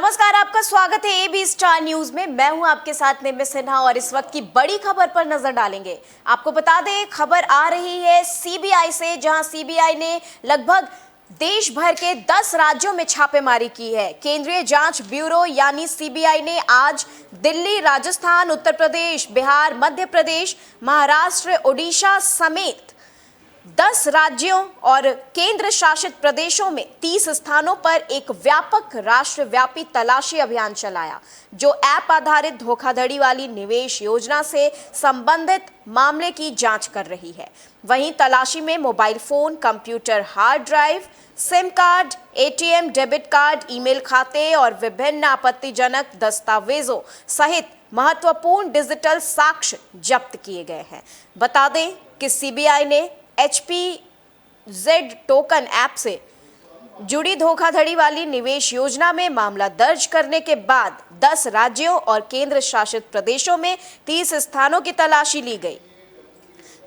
नमस्कार, आपका स्वागत है एबी स्टार न्यूज में। मैं हूं आपके साथ निम्मी सिन्हा और इस वक्त की बड़ी खबर पर नजर डालेंगे। आपको बता दें, खबर आ रही है सीबीआई से, जहां सीबीआई ने लगभग देश भर के 10 राज्यों में छापेमारी की है। केंद्रीय जांच ब्यूरो यानी सीबीआई ने आज दिल्ली, राजस्थान, उत्तर प्रदेश, बिहार, मध्य प्रदेश, महाराष्ट्र, ओडिशा समेत 10 राज्यों और केंद्र शासित प्रदेशों में 30 स्थानों पर एक व्यापक राष्ट्रव्यापी तलाशी अभियान चलाया, जो ऐप आधारित धोखाधड़ी वाली निवेश योजना से संबंधित मामले की जांच कर रही है। वहीं तलाशी में mobile phone, computer hard drive, SIM card, ATM, debit card, email खाते और विभिन्न आपत्तिजनक दस्तावेजों सहित महत्वपूर्ण डिजिटल साक्ष्य जब्त किए गए हैं। बता दें कि सीबीआई ने HPZ टोकन ऐप से जुड़ी धोखाधड़ी वाली निवेश योजना में मामला दर्ज करने के बाद 10 राज्यों और केंद्र शासित प्रदेशों में 30 स्थानों की तलाशी ली गई,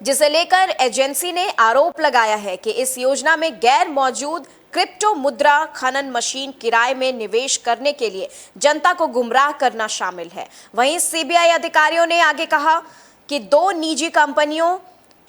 जिसे लेकर एजेंसी ने आरोप लगाया है कि इस योजना में गैर मौजूद क्रिप्टो मुद्रा खनन मशीन किराए में निवेश करने के लिए जनता को गुमराह करना शामिल है। वहीं सीबीआई अधिकारियों ने आगे कहा कि 2 निजी कंपनियों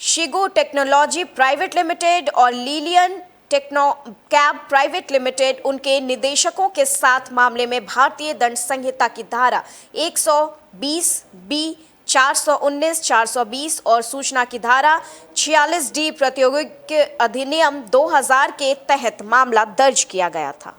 शिगो टेक्नोलॉजी प्राइवेट लिमिटेड और Lilian techno cab private limited उनके निदेशकों के साथ मामले में भारतीय दंड संहिता की धारा 120B, 419, 420 और सूचना की धारा 46D प्रायोगिक अधिनियम 2000 के तहत मामला दर्ज किया गया था।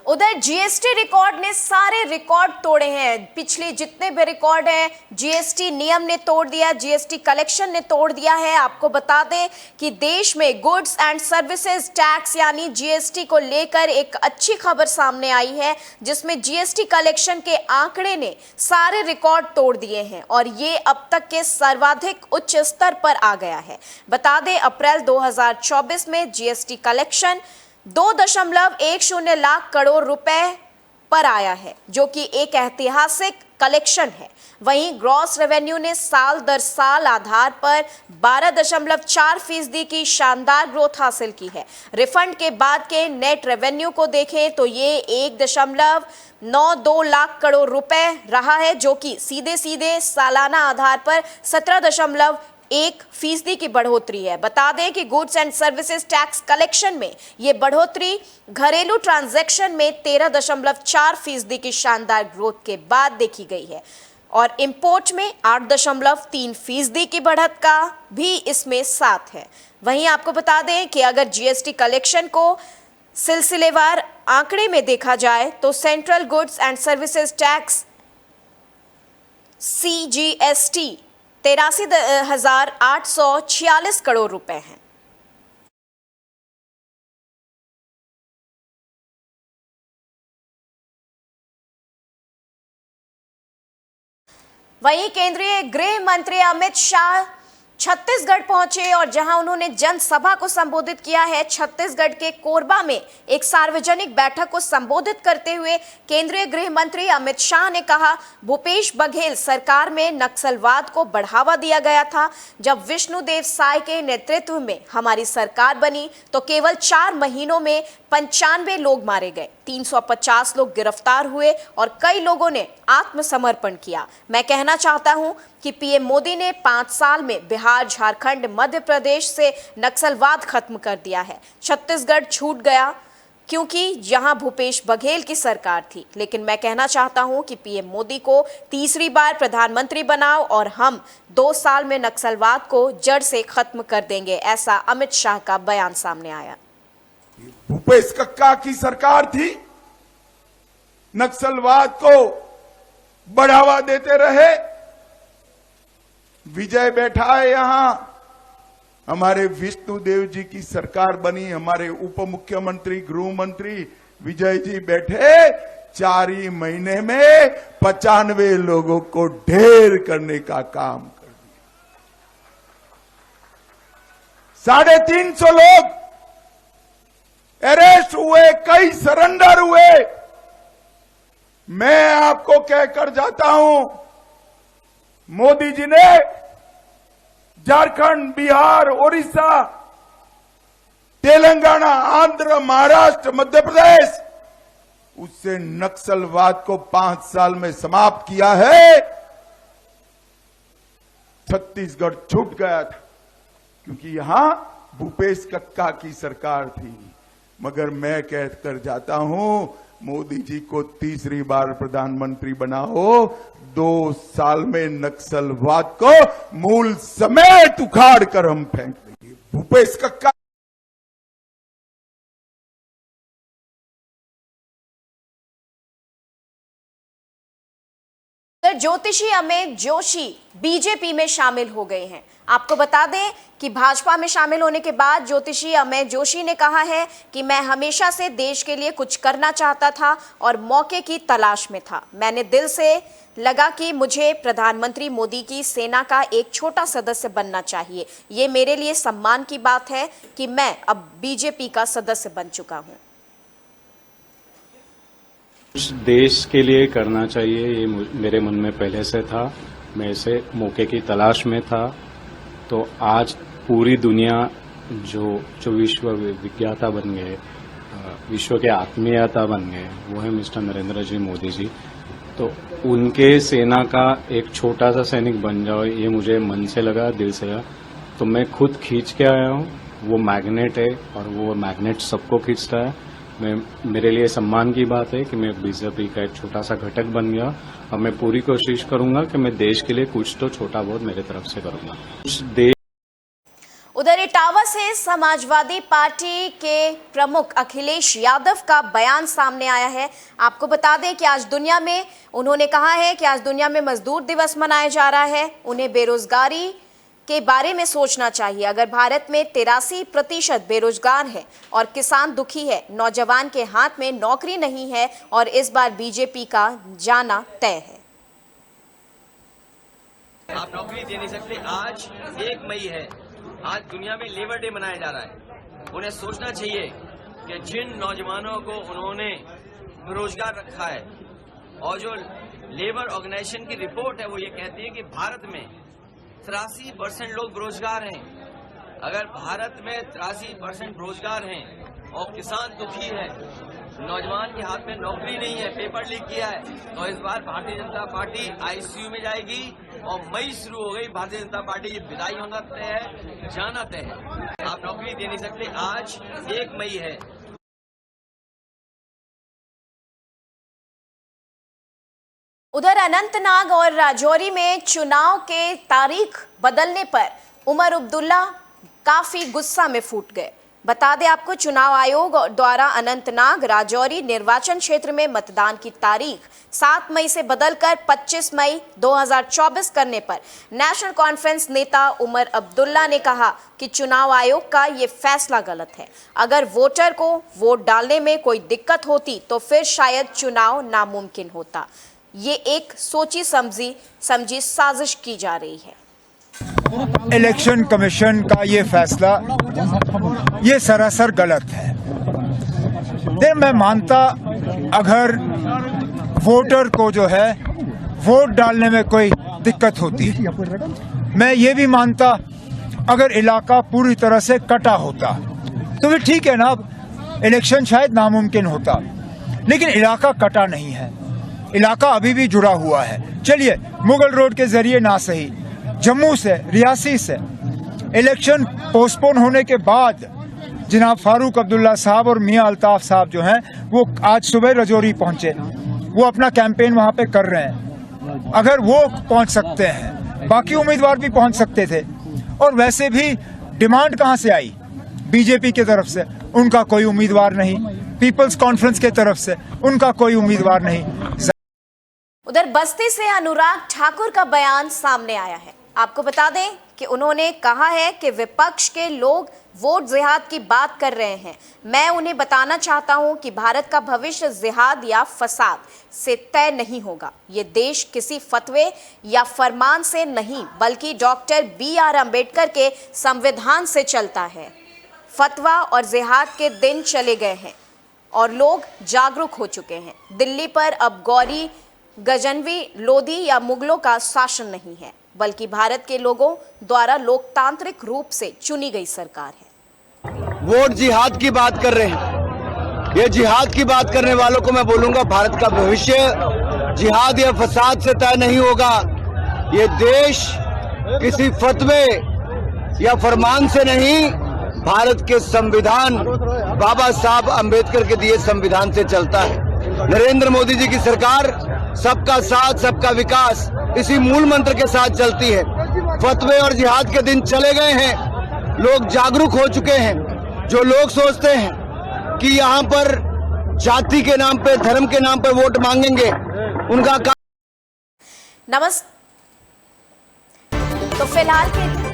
उधर जीएसटी रिकॉर्ड ने सारे रिकॉर्ड तोड़े हैं। पिछले जितने भी रिकॉर्ड हैं जीएसटी नियम ने तोड़ दिया, जीएसटी कलेक्शन ने तोड़ दिया है। आपको बता दें कि देश में गुड्स एंड सर्विसेज टैक्स यानी जीएसटी को लेकर एक अच्छी खबर सामने आई है, जिसमें जीएसटी कलेक्शन के आंकड़े ने सारे रिकॉर्ड तोड़ दिए हैं और ये अब तक के सर्वाधिक उच्च स्तर पर आ गया है। बता दें, अप्रैल 2024 में जीएसटी कलेक्शन 2.10 लाख करोड़ रुपए पर आया है, जो कि एक ऐतिहासिक कलेक्शन है। वहीं ग्रॉस रेवेन्यू ने साल दर साल आधार पर 12.4% की शानदार ग्रोथ हासिल की है। रिफंड के बाद के नेट रेवेन्यू को देखें तो ये 1.92 लाख करोड़ रुपए रहा है, जो कि सीधे सीधे सालाना आधार पर 17.1% की बढ़ोतरी है। बता दें कि goods and services tax collection में ये बढ़ोतरी घरेलू ट्रांजैक्शन में 13.4% की शानदार ग्रोथ के बाद देखी गई है और इंपोर्ट में 8.3% की बढ़त का भी इसमें साथ है। वहीं आपको बता दें कि अगर जीएसटी कलेक्शन को सिलसिलेवार आंकड़े में देखा जाए तो central goods and services tax CGST 83,846 crore रुपए हैं। वहीं केंद्रीय गृह मंत्री अमित शाह छत्तीसगढ़ पहुंचे और जहां उन्होंने जनसभा को संबोधित किया है। छत्तीसगढ़ के कोरबा में एक सार्वजनिक बैठक को संबोधित करते हुए केंद्रीय गृह मंत्री अमित शाह ने कहा, भूपेश बघेल सरकार में नक्सलवाद को बढ़ावा दिया गया था। जब विष्णुदेव साय के नेतृत्व में हमारी सरकार बनी तो केवल 4 महीनों में 95 लोग मारे गए, 350 लोग गिरफ्तार हुए और कई लोगों ने आत्मसमर्पण किया। मैं कहना चाहता हूं कि पीएम मोदी ने 5 साल में बिहार, झारखंड, मध्य प्रदेश से नक्सलवाद खत्म कर दिया है। छत्तीसगढ़ छूट गया क्योंकि यहां भूपेश बघेल की सरकार थी, लेकिन मैं कहना चाहता हूं कि पीएम मोदी को तीसरी बार प्रधानमंत्री बनाओ और हम 2 साल में नक्सलवाद को जड़ से खत्म कर देंगे, ऐसा अमित शाह का बयान सामने आया। भूपेश कक्का की सरकार थी, नक्सलवाद को बढ़ावा देते रहे। विजय बैठा है यहां, हमारे विष्णुदेव जी की सरकार बनी, हमारे उप मुख्यमंत्री गृह मंत्री विजय जी बैठे, 4 ही महीने में 95 लोगों को ढेर करने का काम कर दिया। 350 लोग अरेस्ट हुए, कई सरेंडर हुए। मैं आपको कहकर जाता हूं, मोदी जी ने झारखंड, बिहार, उड़ीसा, तेलंगाना, आंध्र, महाराष्ट्र, मध्य प्रदेश, उससे नक्सलवाद को 5 साल में समाप्त किया है। छत्तीसगढ़ छूट गया था क्योंकि यहां भूपेश कक्का की सरकार थी। मगर मैं कहकर जाता हूं, मोदी जी को तीसरी बार प्रधानमंत्री बनाओ, 2 साल में नक्सलवाद को मूल समेत उखाड़ कर हम फेंक देंगे। भूपेश कक्का ज्योतिषी अमित जोशी बीजेपी में शामिल हो गए हैं। आपको बता दें कि भाजपा में शामिल होने के बाद ज्योतिषी अमित जोशी ने कहा है कि मैं हमेशा से देश के लिए कुछ करना चाहता था और मौके की तलाश में था। मैंने दिल से लगा कि मुझे प्रधानमंत्री मोदी की सेना का एक छोटा सदस्य बनना चाहिए। ये मेरे लिए सम्मान की बात है कि मैं अब बीजेपी का सदस्य बन चुका हूं। देश के लिए करना चाहिए, ये मेरे मन में पहले से था। मैं इसे मौके की तलाश में था। तो आज पूरी दुनिया जो विश्व विज्ञाता बन गए, विश्व के आत्मीयता बन गए, वो है मिस्टर नरेंद्र जी मोदी जी। तो उनके सेना का एक छोटा सा सैनिक बन जाओ, ये मुझे मन से लगा, दिल से लगा। तो मैं खुद खींच के आया हूँ। वो मैग्नेट है और वो मैग्नेट सबको खींचता है। मेरे लिए सम्मान की बात है कि मैं बीजेपी का एक छोटा सा घटक बन गया और मैं पूरी कोशिश करूंगा कि मैं देश के लिए कुछ तो छोटा बहुत मेरे तरफ से करूंगा। उधर इटावा से समाजवादी पार्टी के प्रमुख अखिलेश यादव का बयान सामने आया है। आपको बता दें कि आज दुनिया में उन्होंने कहा है कि आज दुनिया में मजदूर दिवस मनाया जा रहा है। उन्हें बेरोजगारी के बारे में सोचना चाहिए। अगर भारत में 83% बेरोजगार है और किसान दुखी है, नौजवान के हाथ में नौकरी नहीं है और इस बार बीजेपी का जाना तय है। आप नौकरी दे नहीं सकते। आज 1 मई है, आज दुनिया में लेबर डे मनाया जा रहा है। उन्हें सोचना चाहिए कि जिन नौजवानों को उन्होंने बेरोजगार रखा है, और जो लेबर ऑर्गेनाइजेशन की रिपोर्ट है वो ये कहती है कि भारत में 83% लोग बेरोजगार हैं। अगर भारत में 83% बेरोजगार हैं और किसान दुखी है, नौजवान के हाथ में नौकरी नहीं है, पेपर लीक किया है, तो इस बार भारतीय जनता पार्टी आईसीयू में जाएगी और मई शुरू हो गई। भारतीय जनता पार्टी की विदाई होना तय है, जाना तय है। आप नौकरी दे नहीं सकते। आज 1 मई है। उधर अनंतनाग और राजौरी में चुनाव के तारीख बदलने पर उमर अब्दुल्ला काफी गुस्सा में फूट गए। बता दें आपको, चुनाव आयोग द्वारा अनंतनाग राजौरी निर्वाचन क्षेत्र में मतदान की तारीख 7 मई से बदलकर 25 मई 2024 करने पर नेशनल कॉन्फ्रेंस नेता उमर अब्दुल्ला ने कहा कि चुनाव आयोग का ये फैसला गलत है। अगर वोटर को वोट डालने में कोई दिक्कत होती तो फिर शायद चुनाव नामुमकिन होता। ये एक सोची समझी साजिश की जा रही है। इलेक्शन कमीशन का ये फैसला ये सरासर गलत है। मैं मानता अगर वोटर को जो है वोट डालने में कोई दिक्कत होती, मैं ये भी मानता अगर इलाका पूरी तरह से कटा होता तो भी ठीक है ना, अब इलेक्शन शायद नामुमकिन होता। लेकिन इलाका कटा नहीं है, इलाका अभी भी जुड़ा हुआ है। चलिए मुगल रोड के जरिए ना सही, जम्मू से, रियासी से इलेक्शन पोस्टपोन होने के बाद जनाब फारूक अब्दुल्ला साहब और मियां अल्ताफ साहब जो हैं वो आज सुबह राजौरी पहुंचे, वो अपना कैंपेन वहां पे कर रहे हैं। अगर वो पहुंच सकते हैं, बाकी उम्मीदवार भी पहुंच सकते थे। और वैसे भी डिमांड कहां से आई? बीजेपी की तरफ से उनका कोई उम्मीदवार नहीं, पीपल्स कॉन्फ्रेंस की तरफ से उनका कोई उम्मीदवार नहीं। उधर बस्ती से अनुराग ठाकुर का बयान सामने आया है। आपको बता दें कि उन्होंने कहा है कि विपक्ष के लोग वोट जिहाद की बात कर रहे हैं। मैं उन्हें बताना चाहता हूं कि भारत का भविष्य जिहाद या फसाद से तय नहीं होगा। ये देश किसी फतवे या फरमान से नहीं बल्कि डॉक्टर BR अम्बेडकर के संविधान से चलता है। फतवा और जिहाद के दिन चले गए हैं और लोग जागरूक हो चुके हैं। दिल्ली पर अब गौरी, गजनवी, लोधी या मुगलों का शासन नहीं है, बल्कि भारत के लोगों द्वारा लोकतांत्रिक रूप से चुनी गई सरकार है। वोट जिहाद की बात कर रहे हैं। ये जिहाद की बात करने वालों को मैं बोलूंगा, भारत का भविष्य जिहाद या फसाद से तय नहीं होगा। ये देश किसी फतवे या फरमान से नहीं, भारत के संविधान, बाबा साहब अंबेडकर के दिए संविधान से चलता है। नरेंद्र मोदी जी की सरकार सबका साथ, सबका विकास, इसी मूल मंत्र के साथ चलती है। फतवे और जिहाद के दिन चले गए हैं। लोग जागरूक हो चुके हैं। जो लोग सोचते हैं कि यहाँ पर जाति के नाम पे, धर्म के नाम पे वोट मांगेंगे, उनका नमस्ते। तो फिलहाल के